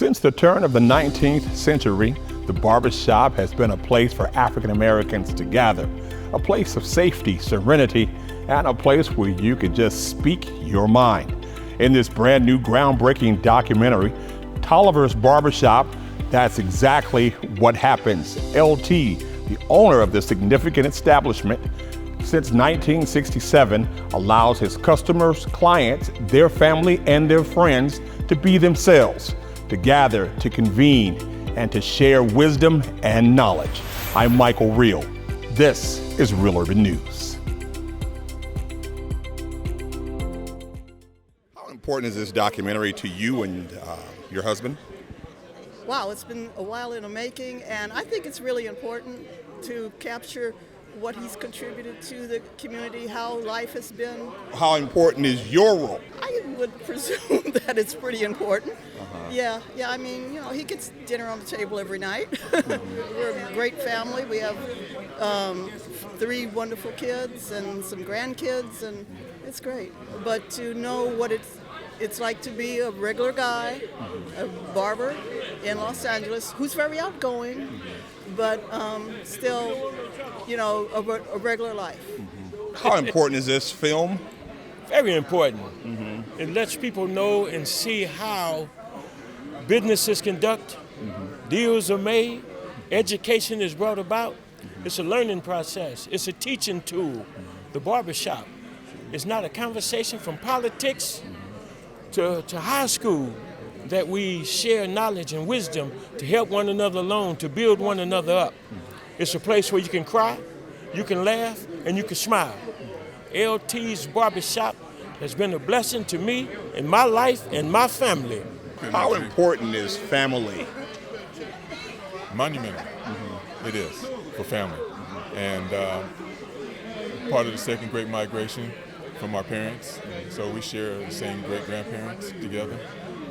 Since the turn of the 19th century, the barbershop has been a place for African Americans to gather, a place of safety, serenity, and a place where you could just speak your mind. In this brand new groundbreaking documentary, Tolliver's Barbershop, that's exactly what happens. LT, the owner of the significant establishment, since 1967, allows his customers, clients, their family, and their friends to be themselves, to gather, to convene, and to share wisdom and knowledge. I'm Michael Real. This is Real Urban News. How important is this documentary to you and your husband? Wow, it's been a while in the making, and I think it's really important to capture what he's contributed to the community, how life has been. How important is your role? I would presume that it's pretty important. Yeah, I mean, you know, he gets dinner on the table every night. We're a great family. We have 3 wonderful kids and some grandkids, and it's great. But to know what it's like to be a regular guy, a barber in Los Angeles, who's very outgoing, but still, you know, a regular life. How important is this film? Very important. It lets people know and see how business is conducted, deals are made, education is brought about. It's a learning process. It's a teaching tool. The barbershop is not a conversation from politics to high school, that we share knowledge and wisdom to help one another along, to build one another up. It's a place where you can cry, you can laugh, and you can smile. LT's Barbershop has been a blessing to me in my life and my family. How important is family? Monumental. It is for family. And part of the second great migration from our parents. So we share the same great grandparents together.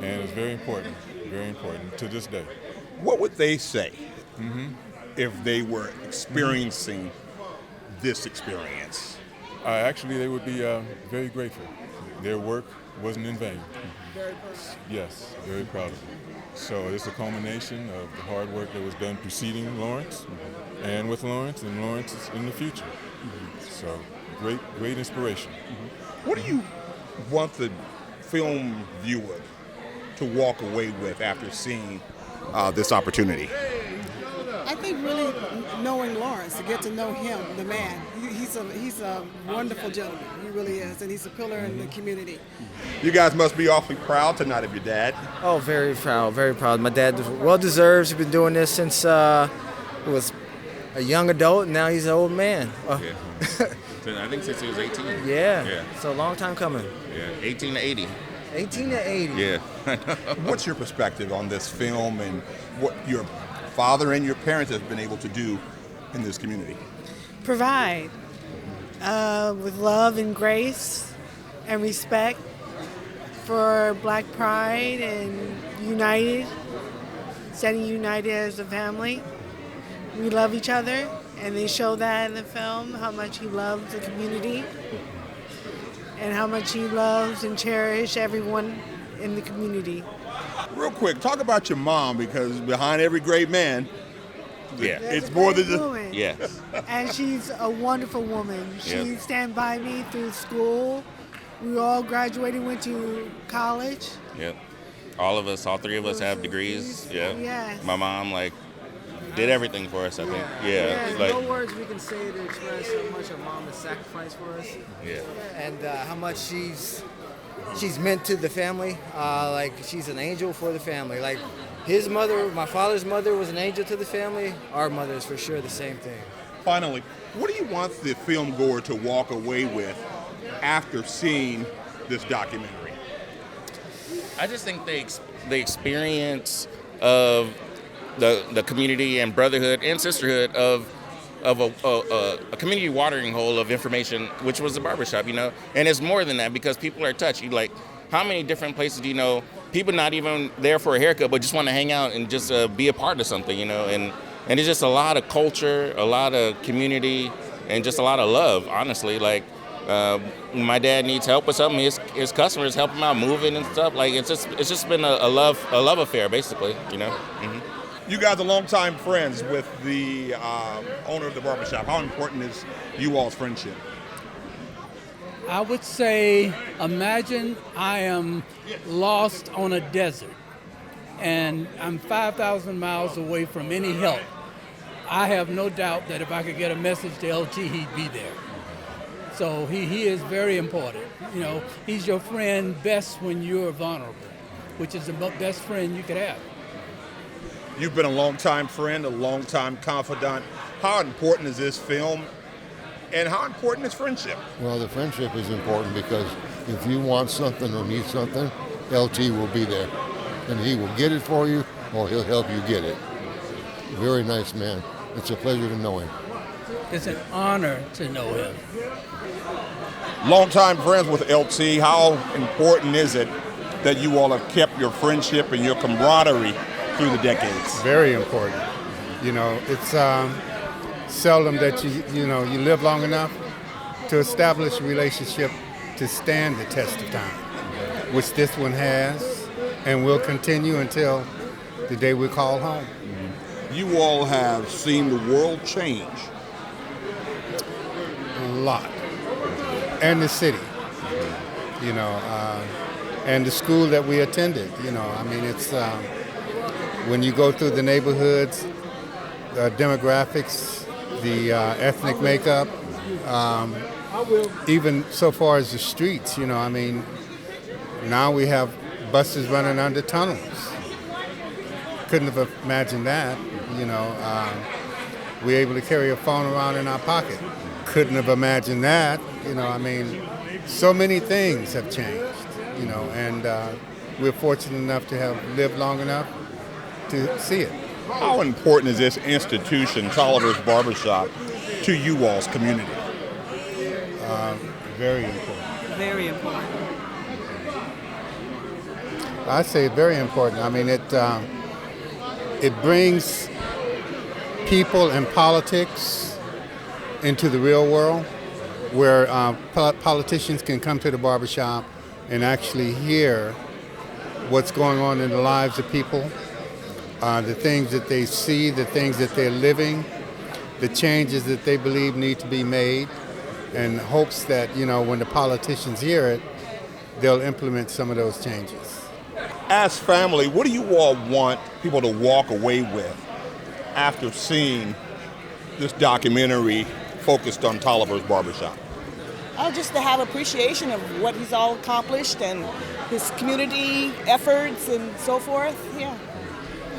And it's very important to this day. What would they say if they were experiencing this experience? Actually, they would be very grateful. Their work wasn't in vain. Very personal. Yes, very proud of it. So it's a culmination of the hard work that was done preceding Lawrence, and with Lawrence, and Lawrence is in the future. So great inspiration. What do you want the film viewer to walk away with after seeing this opportunity? I think really knowing Lawrence, to get to know him, the man. He's a wonderful gentleman. He really is, and he's a pillar in the community. You guys must be awfully proud tonight of your dad. Oh, very proud, very proud. My dad well deserved. He's been doing this since he was a young adult, and now he's an old man. I think since he was 18. Yeah. It's a long time coming. Yeah, 18 to 80. 18 to 80. Yeah. What's your perspective on this film and what your father and your parents have been able to do in this community? Provide with love and grace and respect for Black pride and standing united as a family. We love each other, and they show that in the film, how much he loves the community and how much he loves and cherishes everyone in the community. Real quick, talk about your mom, because behind every great man, it's more than just... Woman. Yes. And she's a wonderful woman. She Yep. stand by me through school. We all graduated, went to college. Yep. All 3 of us have degrees. Yeah. Yes. My mom did everything for us, I think. Yeah. There's no words we can say to express how much our mom has sacrificed for us. Yeah. And how much she's meant to the family. She's an angel for the family. Like his mother, my father's mother was an angel to the family. Our mother is for sure the same thing. Finally, what do you want the film goer to walk away with after seeing this documentary? I just think the experience of the community and brotherhood and sisterhood of a community watering hole of information, which was the barbershop, you know. And it's more than that, because people are touched. How many different places do you know, people not even there for a haircut, but just want to hang out and just be a part of something, you know. And it's just a lot of culture, a lot of community, and just a lot of love, honestly. When my dad needs help with something, his customers help him out moving and stuff. Like it's just been a love affair, basically. You know. Mm-hmm. You guys are longtime friends with the owner of the barbershop. How important is you all's friendship? I would say, imagine I am lost on a desert and I'm 5,000 miles away from any help. I have no doubt that if I could get a message to LT, he'd be there. So he is very important. You know, he's your friend best when you're vulnerable, which is the best friend you could have. You've been a longtime friend, a longtime confidant. How important is this film? And how important is friendship? Well, the friendship is important because if you want something or need something, LT will be there. And he will get it for you or he'll help you get it. Very nice man. It's a pleasure to know him. It's an honor to know him. Longtime friends with LT, how important is it that you all have kept your friendship and your camaraderie through the decades? Very important. You know, it's seldom that you live long enough to establish a relationship to stand the test of time, which this one has and will continue until the day we call home. You all have seen the world change. A lot. And the city, and the school that we attended. I mean, it's when you go through the neighborhoods, the demographics, the ethnic makeup, even so far as the streets, I mean, now we have buses running under tunnels. Couldn't have imagined that, we're able to carry a phone around in our pocket. Couldn't have imagined that, I mean, so many things have changed, and we're fortunate enough to have lived long enough to see it. How important is this institution, Tolliver's Barbershop, to you all's community? Very important. Very important. I say very important. I mean, it brings people and politics into the real world, where politicians can come to the barbershop and actually hear what's going on in the lives of people, the things that they see, the things that they're living, the changes that they believe need to be made, and hopes that, when the politicians hear it, they'll implement some of those changes. As family, what do you all want people to walk away with after seeing this documentary focused on Tolliver's Barbershop? Just to have appreciation of what he's all accomplished and his community efforts and so forth. Yeah,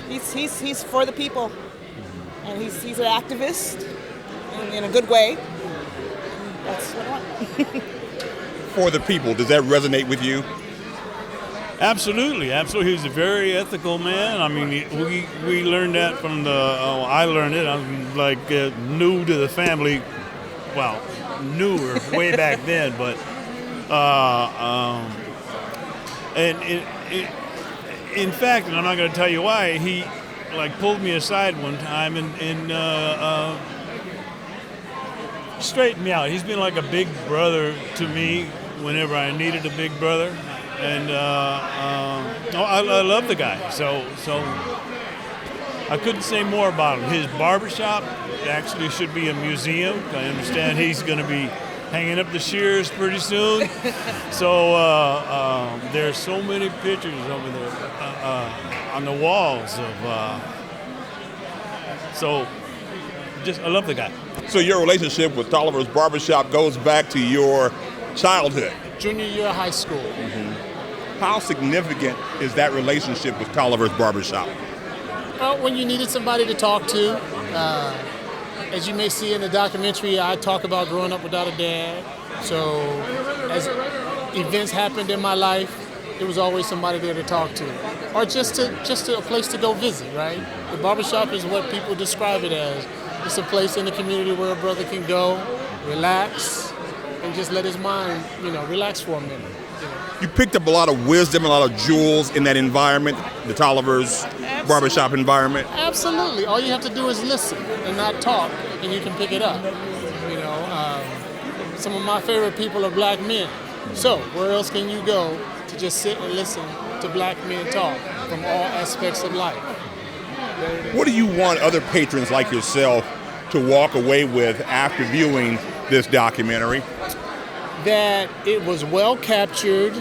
he's for the people, and he's an activist in a good way. That's what I want. For the people, does that resonate with you? Absolutely. He's a very ethical man. I mean, we learned that from I learned it. I'm like new to the family. Well, newer way back then, but in fact, and I'm not going to tell you why, he pulled me aside one time and straightened me out. He's been like a big brother to me whenever I needed a big brother. And I love the guy, so I couldn't say more about him. His barbershop actually should be a museum. I understand he's going to be hanging up the shears pretty soon. So there's so many pictures over there on the walls of. So I love the guy. So your relationship with Tolliver's Barbershop goes back to your childhood. Junior year of high school. Mm-hmm. How significant is that relationship with Tolliver's Barbershop? Well, when you needed somebody to talk to. As you may see in the documentary, I talk about growing up without a dad. So as events happened in my life, there was always somebody there to talk to. Or just a place to go visit, right? The barbershop is what people describe it as. It's a place in the community where a brother can go, relax, and just let his mind, relax for a minute. You picked up a lot of wisdom, a lot of jewels in that environment, the Tolliver's Barbershop environment. Absolutely. All you have to do is listen and not talk, and you can pick it up. some of my favorite people are black men. So where else can you go to just sit and listen to black men talk from all aspects of life? What do you want other patrons like yourself to walk away with after viewing this documentary? That it was well captured,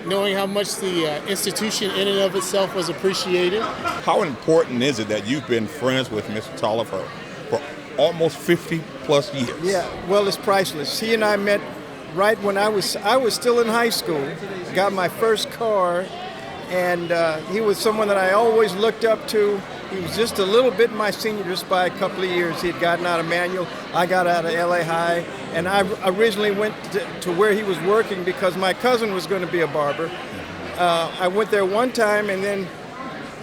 knowing how much the institution in and of itself was appreciated. How important is it that you've been friends with Mr. Tolliver for almost 50 plus years? Yeah, well, it's priceless. He and I met right when I was still in high school, got my first car, and he was someone that I always looked up to. He was just a little bit my senior, just by a couple of years. He had gotten out of manual. I got out of LA High, and I originally went to where he was working because my cousin was going to be a barber. I went there one time, and then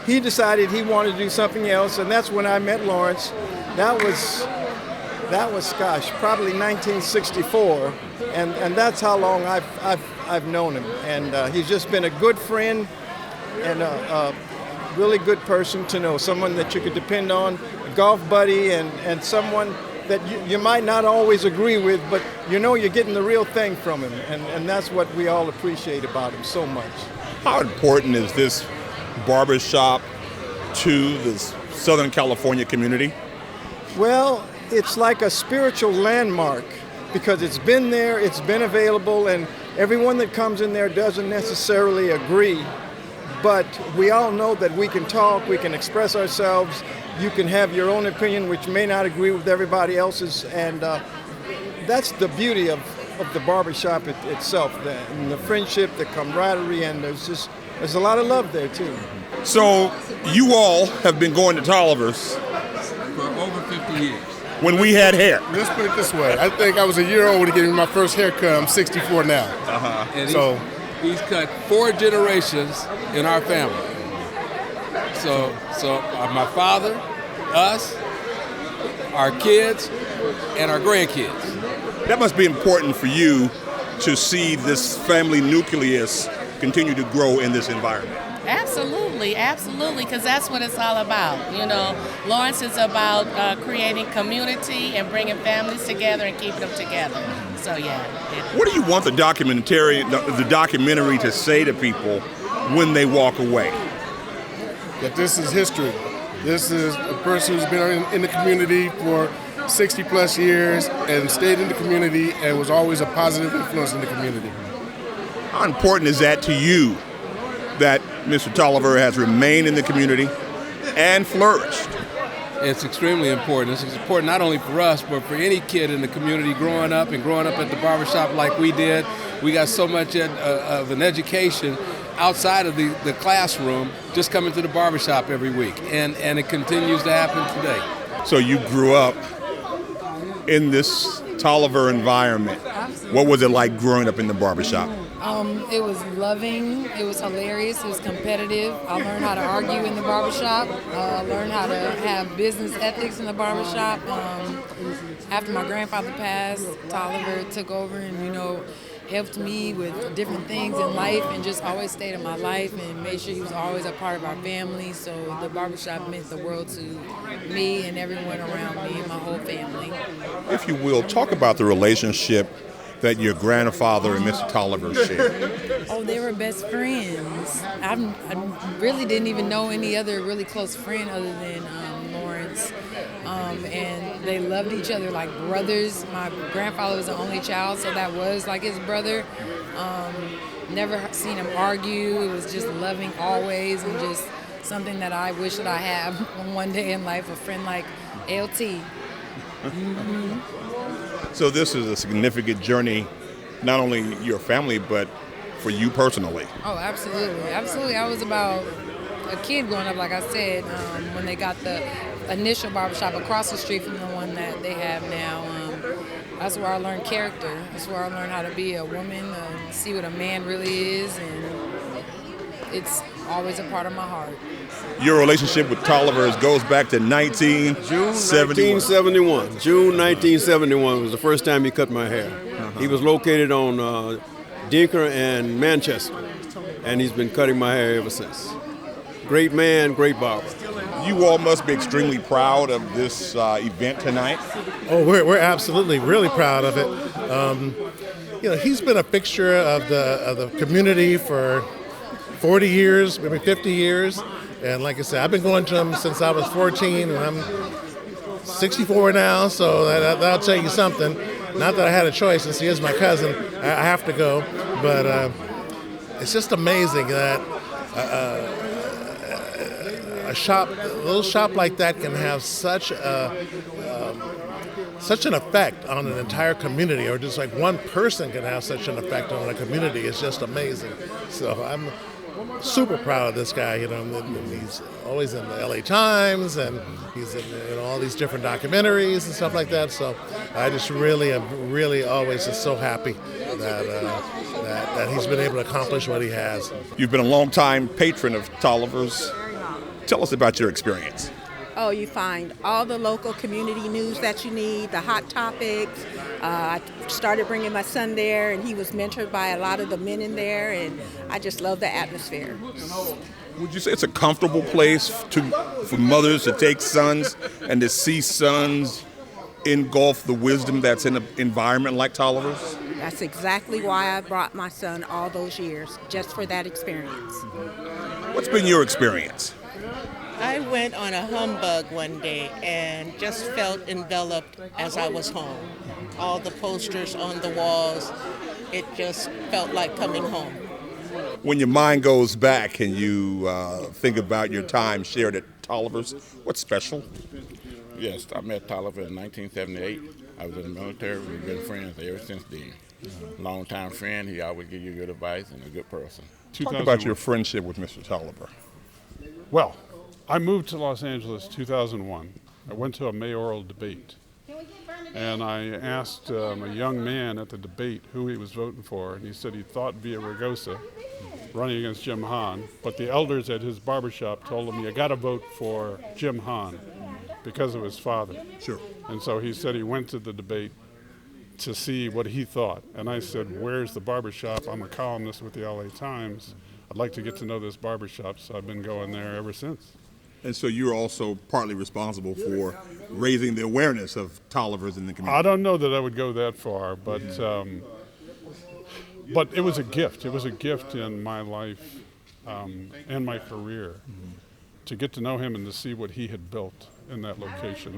he decided he wanted to do something else, and that's when I met Lawrence. That was gosh, probably 1964, and that's how long I've known him. And he's just been a good friend and a really good person to know, someone that you could depend on, a golf buddy, and someone that you might not always agree with, but you know you're getting the real thing from him, and that's what we all appreciate about him so much. How important is this barbershop to the Southern California community? Well, it's like a spiritual landmark because it's been there, it's been available, and everyone that comes in there doesn't necessarily agree. But we all know that we can talk, we can express ourselves, you can have your own opinion which may not agree with everybody else's, and that's the beauty of the barbershop itself, the friendship, the camaraderie, and there's a lot of love there too. So you all have been going to Tolliver's for over 50 years. When we had hair. Let's put it this way. I think I was a year old to get my first haircut. I'm 64 now. And so he's cut 4 generations in our family. So my father, us, our kids, and our grandkids. That must be important for you to see this family nucleus continue to grow in this environment. Absolutely, because that's what it's all about. You know, Lawrence is about creating community and bringing families together and keeping them together. So yeah. What do you want the documentary to say to people when they walk away? That this is history. This is a person who's been in the community for 60 plus years and stayed in the community and was always a positive influence in the community. How important is that to you, that Mr. Tolliver has remained in the community and flourished? It's extremely important. It's important not only for us, but for any kid in the community growing up at the barbershop like we did. We got so much of an education outside of the classroom just coming to the barbershop every week, and it continues to happen today. So you grew up in this Tolliver environment. Absolutely. What was it like growing up in the barbershop? It was loving, it was hilarious, it was competitive. I learned how to argue in the barbershop, learned how to have business ethics in the barbershop. After my grandfather passed, Tolliver took over and, helped me with different things in life and just always stayed in my life and made sure he was always a part of our family. So the barbershop meant the world to me and everyone around me and my whole family. If you will, talk about the relationship that your grandfather and Mr. Tolliver shared. Oh, they were best friends. I really didn't even know any other really close friend other than Lawrence. And they loved each other like brothers. My grandfather was the only child, so that was like his brother. Never seen him argue. It was just loving always, and just something that I wish that I have one day in life, a friend like LT. Mm-hmm. So this is a significant journey, not only your family, but for you personally. Oh, absolutely. Absolutely. I was about a kid growing up, like I said, when they got the initial barbershop across the street from the one that they have now. That's where I learned character. That's where I learned how to be a woman, see what a man really is, and it's always a part of my heart. Your relationship with Tolliver goes back to 1971. June 1971 was the first time he cut my hair. He was located on Dinker and Manchester, and he's been cutting my hair ever since. Great man, great barber. You all must be extremely proud of this event tonight. Oh, we're absolutely really proud of it. He's been a fixture of the community for 40 years, maybe 50 years. And like I said, I've been going to him since I was 14, and I'm 64 now, so that'll tell you something. Not that I had a choice, since he is my cousin, I have to go. But it's just amazing that a little shop like that can have such an effect on an entire community, or just like one person can have such an effect on a community. It's just amazing. So I'm super proud of this guy. He's always in the LA Times, and he's in all these different documentaries and stuff like that. So I just really am always just so happy that he's been able to accomplish what he has. You've been a long-time patron of Tolliver's. Tell us about your experience. Oh, you find all the local community news that you need, the hot topics. I started bringing my son there, and he was mentored by a lot of the men in there, and I just love the atmosphere. Would you say it's a comfortable place for mothers to take sons and to see sons engulf the wisdom that's in an environment like Tolliver's? That's exactly why I brought my son all those years, just for that experience. What's been your experience? I went on a humbug one day and just felt enveloped as I was home. All the posters on the walls, it just felt like coming home. When your mind goes back and you think about your time shared at Tolliver's, what's special? Yes, I met Tolliver in 1978. I was in the military. We've been friends ever since then. Long-time friend. He always give you good advice and a good person. Talk about your friendship with Mr. Tolliver. Well, I moved to Los Angeles 2001. I went to a mayoral debate, and I asked a young man at the debate who he was voting for, and he said he thought Villaraigosa, running against Jim Hahn, but the elders at his barbershop told him, you got to vote for Jim Hahn because of his father. Sure. And so he said he went to the debate to see what he thought, and I said, where's the barbershop? I'm a columnist with the LA Times. I'd like to get to know this barbershop, so I've been going there ever since. And so you're also partly responsible for raising the awareness of Tolliver's in the community. I don't know that I would go that far, but it was a gift. It was a gift in my life and my career to get to know him and to see what he had built in that location.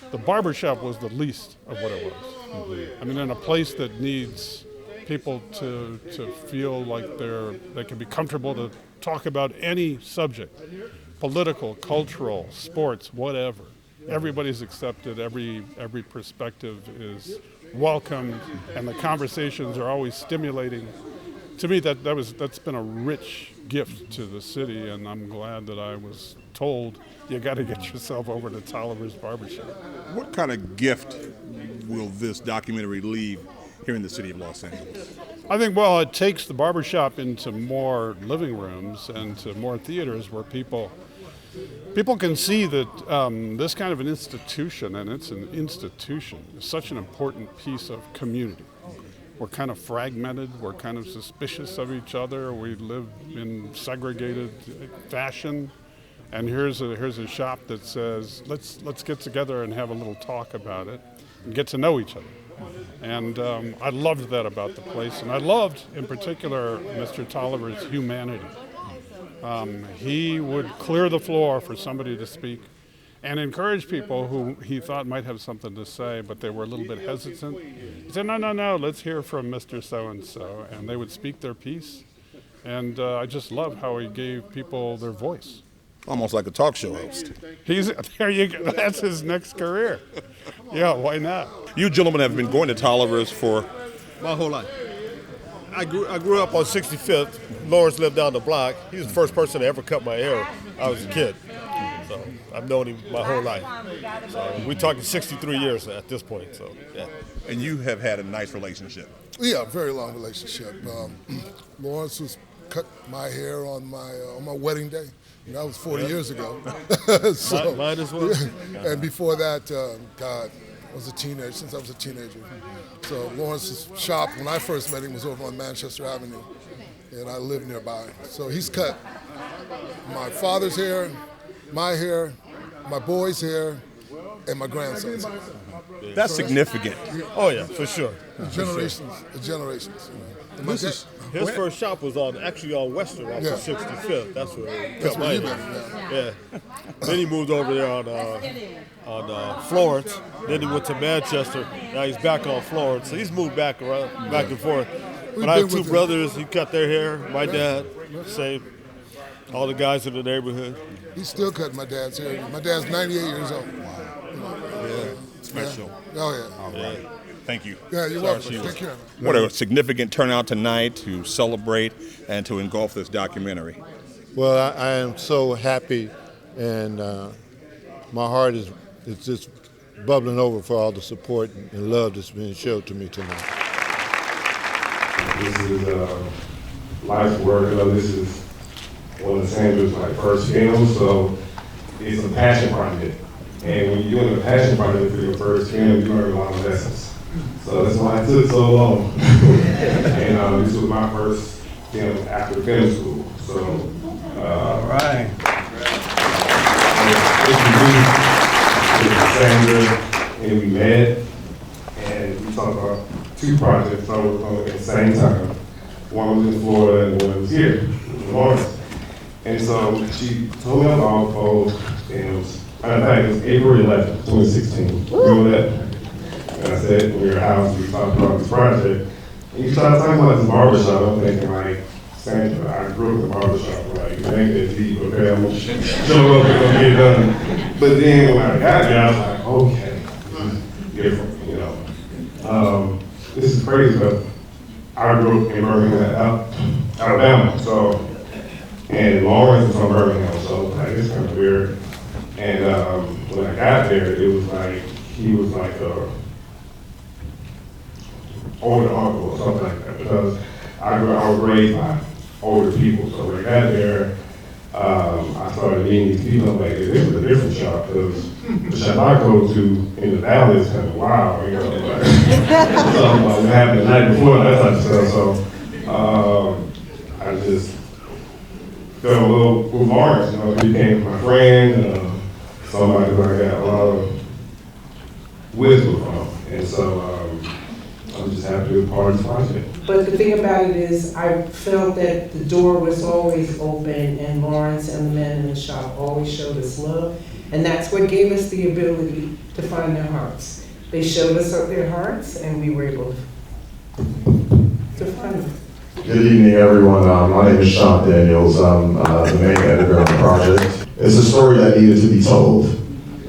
The barbershop was the least of what it was. I mean, in a place that needs people to feel like they can be comfortable to talk about any subject. Political, cultural, sports, whatever. Everybody's accepted, every perspective is welcomed, and the conversations are always stimulating. To me, that's been a rich gift to the city, and I'm glad that I was told you got to get yourself over to Tolliver's Barbershop. What kind of gift will this documentary leave here in the city of Los Angeles? I think, well, it takes the barbershop into more living rooms and to more theaters where people can see that this kind of an institution, and it's an institution, is such an important piece of community. We're kind of fragmented, we're kind of suspicious of each other, we live in segregated fashion, and here's a shop that says, let's get together and have a little talk about it and get to know each other. And I loved that about the place, and I loved, in particular, Mr. Tolliver's humanity. He would clear the floor for somebody to speak and encourage people who he thought might have something to say, but they were a little bit hesitant. He said, no, let's hear from Mr. So-and-so, and they would speak their piece. And I just love how he gave people their voice. Almost like a talk show host. There you go. That's his next career. Yeah, why not? You gentlemen have been going to Tolliver's for my whole life. I grew up on 65th. Lawrence lived down the block. He was the first person to ever cut my hair. I was a kid. So I've known him my whole life. So we're talking 63 years at this point. So yeah. And you have had a nice relationship. Yeah, very long relationship. Lawrence was cut my hair on my wedding day. That was 40 years ago. So, mine as well. And before that, God, I was a teenager, since I was a teenager. So Lawrence's shop, when I first met him, was over on Manchester Avenue, and I lived nearby. So he's cut my father's hair, my hair, my boy's hair, and my grandson's hair. That's significant. Oh yeah, for sure. Generations, generations. And His first shop was actually on Western, off of 65th. That's where he cut my hair. Yeah. Then he moved over there on Florence. Then he went to Manchester. Now he's back on Florence. So he's moved back around, back and forth. But I have two brothers. He cut their hair. My dad, same. All the guys in the neighborhood. He's still cutting my dad's hair. My dad's 98 years old. Yeah. Special. Yeah. Oh yeah. All right. Thank you. Yeah, you're welcome. Take care. What a significant turnout tonight to celebrate and to engulf this documentary. Well, I am so happy, and my heart is just bubbling over for all the support and love that's being shown to me tonight. This is life's work. This is one of Sandra's first films, so it's a passion project. And when you're doing a passion project for your first film, you learn a lot of lessons. So that's why it took so long. And this was my first film after film school. So, all right. Sandra, and we met, and we talked about two projects I worked on at the same time. One was in Florida and one was here in Lawrence. And so she told me about both, and it was, in fact, it was April 11th, 2016. Remember that? And I said, when we were out, we talked about this project. And you started talking about this barbershop. I'm thinking, Sandra, I grew up in the barbershop. It ain't that deep, okay? I'm going to show up and going to get it done. But then when I got there, I was like, okay, this is different, This is crazy, but I grew up in Birmingham, Alabama, and Lawrence is from Birmingham, so it's kind of weird. And when I got there, it was like, he was like a older uncle or something like that, because I was raised by older people. So when I got there, I started meeting these people. I'm like, this is a different shop, because the shop I go to in the valley is kind of wild, like something like what happened the night before, that type of stuff. So I just felt a little with Lawrence, he became my friend, somebody who I got a lot of wisdom from, and so I'm just happy to be part of this project. But the thing about it is, I felt that the door was always open, and Lawrence and the men in the shop always showed us love, and that's what gave us the ability to find their hearts. They showed us their hearts, and we were able to find them. Good evening, everyone. My name is Sean Daniels. I'm the main editor on the project. It's a story that needed to be told,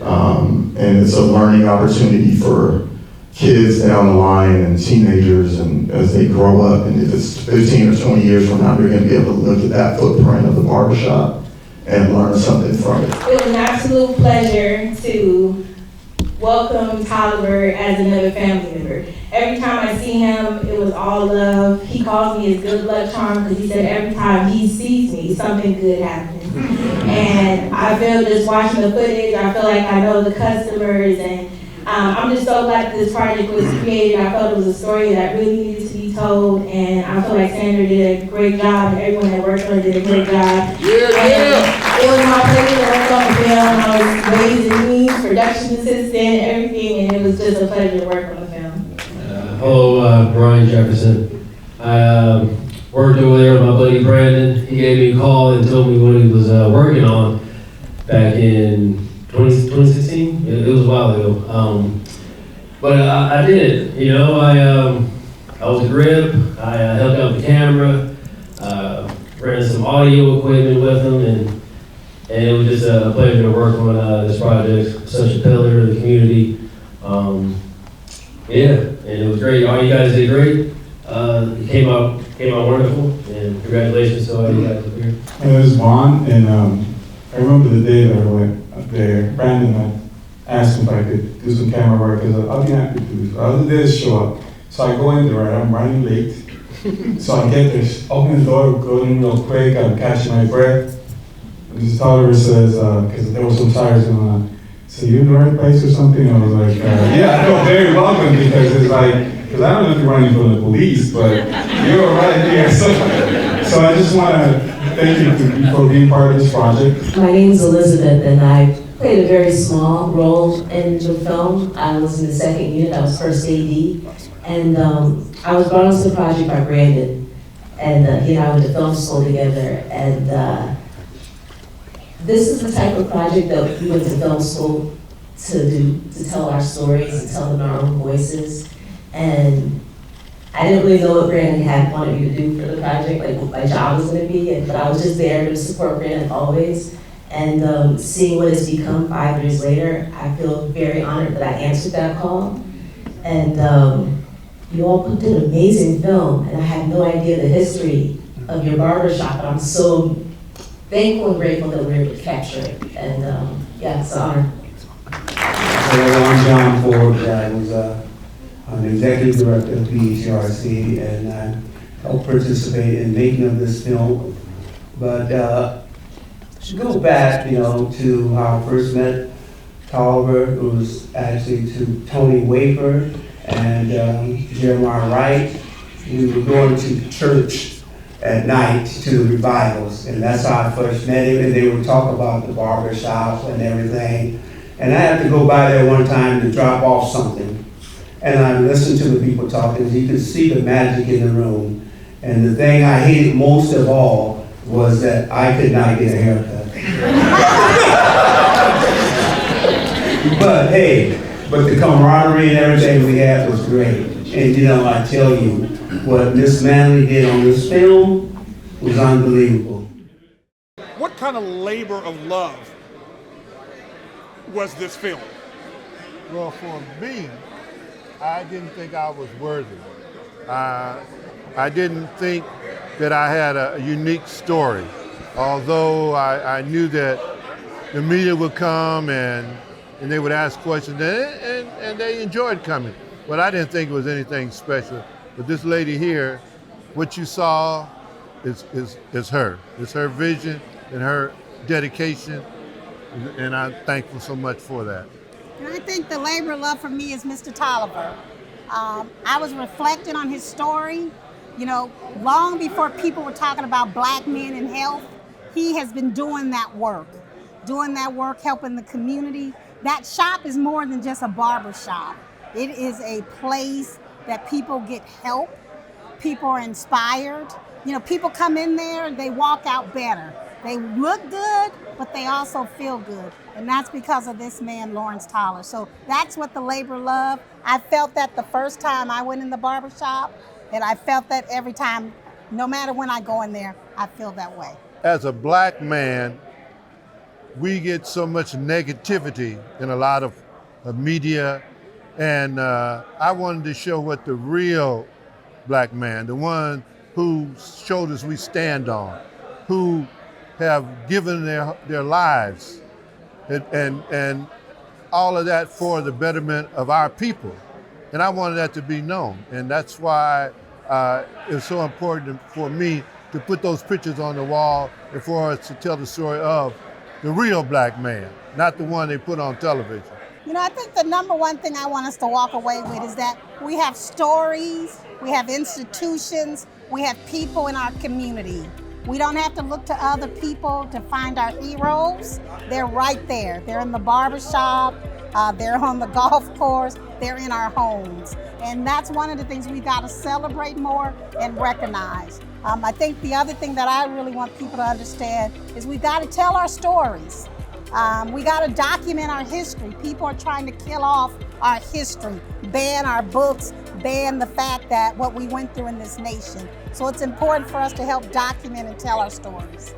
and it's a learning opportunity for kids down the line and teenagers, and as they grow up, and if it's 15 or 20 years from now, they're going to be able to look at that footprint of the barbershop and learn something from it. It was an absolute pleasure to welcome Tolliver as another family member. Every time I see him, it was all love. He calls me his good luck charm, because he said every time he sees me, something good happens. And I feel just watching the footage, I feel like I know the customers, and I'm just so glad that this project was created. I felt it was a story that really needed to be told, and I feel like Sandra did a great job, and everyone that worked on it did a great job. It was my pleasure to work on the film. I was raised in Queens, production assistant, everything, and it was just a pleasure to work on the film. Hello, Brian Jefferson. I worked over there with my buddy Brandon. He gave me a call and told me what he was working on back in 2016? It was a while ago. But I did it, I was a grip, I helped out with the camera, ran some audio equipment with him, and it was just a pleasure to work on this project. Such a pillar of the community. And it was great. All you guys did great. It came out wonderful, and congratulations to all you guys up here. My name is Vaughn, and I remember the day that I went up there. Brandon had asked me if I could do some camera work, because I'll be happy to do it. Other days show up. So I go in there, I'm running late. So I get there, open the door, go in real quick, I'm catching my breath. And this Tolliver says, because there was some tires going on, so you in the right place or something? I was like, yeah, I felt very welcome, because it's like, because I don't know if you're running from the police, but you're right here. So I just want to thank you for being part of this project. My name is Elizabeth, and I played a very small role in the film. I was in the second unit. I was first AD, and I was brought onto the project by Brandon, and he and I went to film school together. And this is the type of project that we went to film school to do, to tell our stories, to tell them our own voices. And I didn't really know what Brandon had wanted me to do for the project, like what my job was going to be, but I was just there to support Brandon always. And seeing what it's become 5 years later, I feel very honored that I answered that call. And you all did an amazing film, and I had no idea the history of your barbershop, but I'm so thankful and grateful that we were able to capture it. And yeah, it's an honor. Hello, I'm John Ford. I'm the executive director of BHRC, and I helped participate in making of this film. But to go back, to how I first met Tolliver, it was actually to Tony Wafer and Jeremiah Wright. We were going to church at night to revivals, and that's how I first met him, and they would talk about the barbershop and everything. And I had to go by there one time to drop off something. And I listened to the people talking. You could see the magic in the room. And the thing I hated most of all was that I could not get a haircut. But hey, the camaraderie and everything we had was great. And I tell you, what Miss Manly did on this film was unbelievable. What kind of labor of love was this film? Well, for me, I didn't think I was worthy. I didn't think that I had a unique story, although I knew that the media would come and they would ask questions, and they enjoyed coming. But I didn't think it was anything special. But this lady here, what you saw is her. It's her vision and her dedication, and I'm thankful so much for that. And I think the labor of love for me is Mr. Tolliver. I was reflecting on his story. Long before people were talking about black men and health, he has been doing that work, helping the community. That shop is more than just a barber shop. It is a place that people get help, people are inspired. People come in there, they walk out better. They look good, but they also feel good. And that's because of this man, Lawrence Tolliver. So that's what the labor of love. I felt that the first time I went in the barbershop, and I felt that every time, no matter when I go in there, I feel that way. As a black man, we get so much negativity in a lot of media, and I wanted to show what the real black man, the one whose shoulders we stand on, who have given their lives and all of that for the betterment of our people. And I wanted that to be known. And that's why it's so important for me to put those pictures on the wall and for us to tell the story of the real black man, not the one they put on television. I think the number one thing I want us to walk away with is that we have stories, we have institutions, we have people in our community. We don't have to look to other people to find our heroes. They're right there. They're in the barbershop, they're on the golf course, they're in our homes. And that's one of the things we got to celebrate more and recognize. I think the other thing that I really want people to understand is we got to tell our stories. We got to document our history. People are trying to kill off our history, ban our books, ban the fact that what we went through in this nation. So it's important for us to help document and tell our stories.